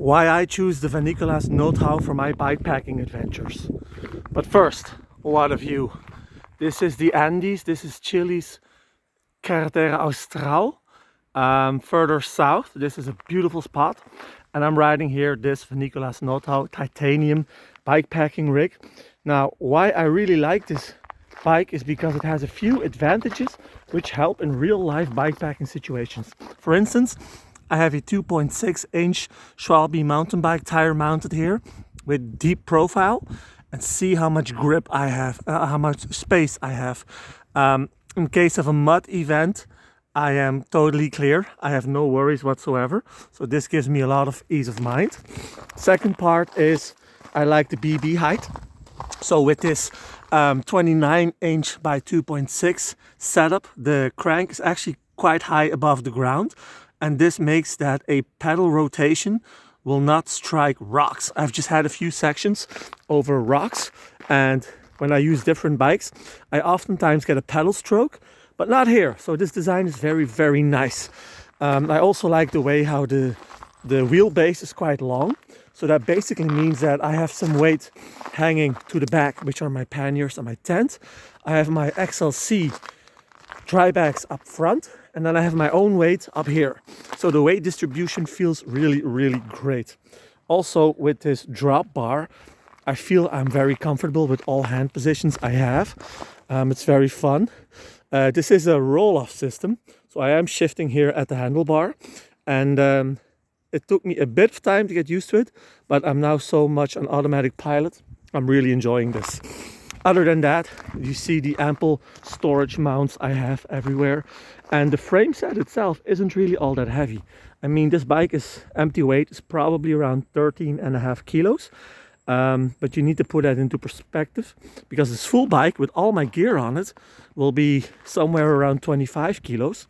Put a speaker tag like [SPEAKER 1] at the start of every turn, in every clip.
[SPEAKER 1] why I choose the Nicholas Nootau for my bikepacking adventures. But first, what a view. This is the Andes, this is Chile's Carretera Austral. Further south, this is a beautiful spot. And I'm riding here this Nicholas Nootau titanium bikepacking rig. Now, why I really like this bike is because it has a few advantages which help in real life bikepacking situations. For instance, I have a 2.6 inch Schwalbe mountain bike tire mounted here with deep profile, and see how much grip I have, how much space I have. In case of a mud event, I am totally clear. I have no worries whatsoever. So this gives me a lot of ease of mind. Second part is I like the BB height. So with this 29 inch by 2.6 setup, the crank is actually quite high above the ground. And this makes that a pedal rotation will not strike rocks. I've just had a few sections over rocks, and when I use different bikes, I oftentimes get a pedal stroke, but not here. So this design is very, very nice. I also like the way how the wheelbase is quite long. So that basically means that I have some weight hanging to the back, which are my panniers and my tent. I have my XLC dry bags up front, and then I have my own weight up here. So the weight distribution feels really, really great. Also with this drop bar, I feel I'm very comfortable with all hand positions I have. It's very fun. This is a roll-off system, so I am shifting here at the handlebar, and it took me a bit of time to get used to it, but I'm now so much on automatic pilot. I'm really enjoying this. Other than that, you see the ample storage mounts I have everywhere. And the frame set itself isn't really all that heavy. I mean, this bike is empty weight, is probably around 13.5 kilos. But you need to put that into perspective, because this full bike with all my gear on it will be somewhere around 25 kilos.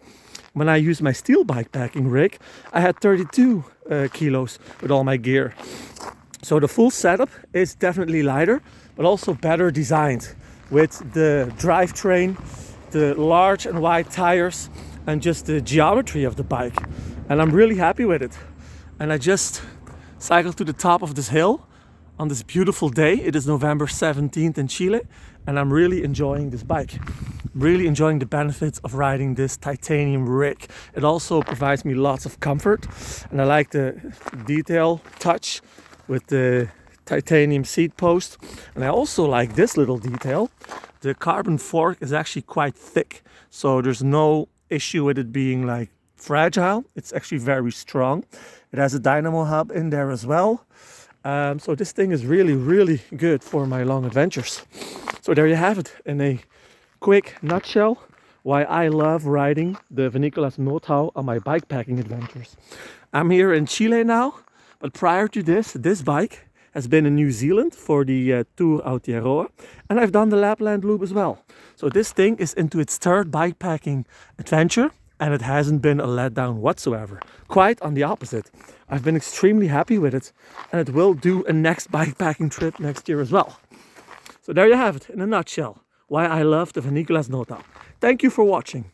[SPEAKER 1] When I used my steel bikepacking rig, I had 32 kilos with all my gear. So the full setup is definitely lighter, but also better designed with the drivetrain, the large and wide tires, and just the geometry of the bike. And I'm really happy with it. And I just cycled to the top of this hill on this beautiful day. It is November 17th in Chile, and I'm really enjoying this bike. I'm really enjoying the benefits of riding this titanium rig. It also provides me lots of comfort, and I like the detail touch with the titanium seat post. And I also like this little detail. The carbon fork is actually quite thick, so there's no issue with it being like fragile. It's actually very strong. It has a dynamo hub in there as well. So this thing is really, really good for my long adventures. So there you have it, in a quick nutshell, why I love riding the Nicholas Nootau on my bikepacking adventures. I'm here in Chile now, but prior to this bike has been in New Zealand for the Tour Aotearoa, and I've done the Lapland Loop as well. So this thing is into its third bikepacking adventure, and it hasn't been a letdown whatsoever. Quite on the opposite. I've been extremely happy with it, and it will do a next bikepacking trip next year as well. So there you have it, in a nutshell, why I love the Nicholas Nootau. Thank you for watching.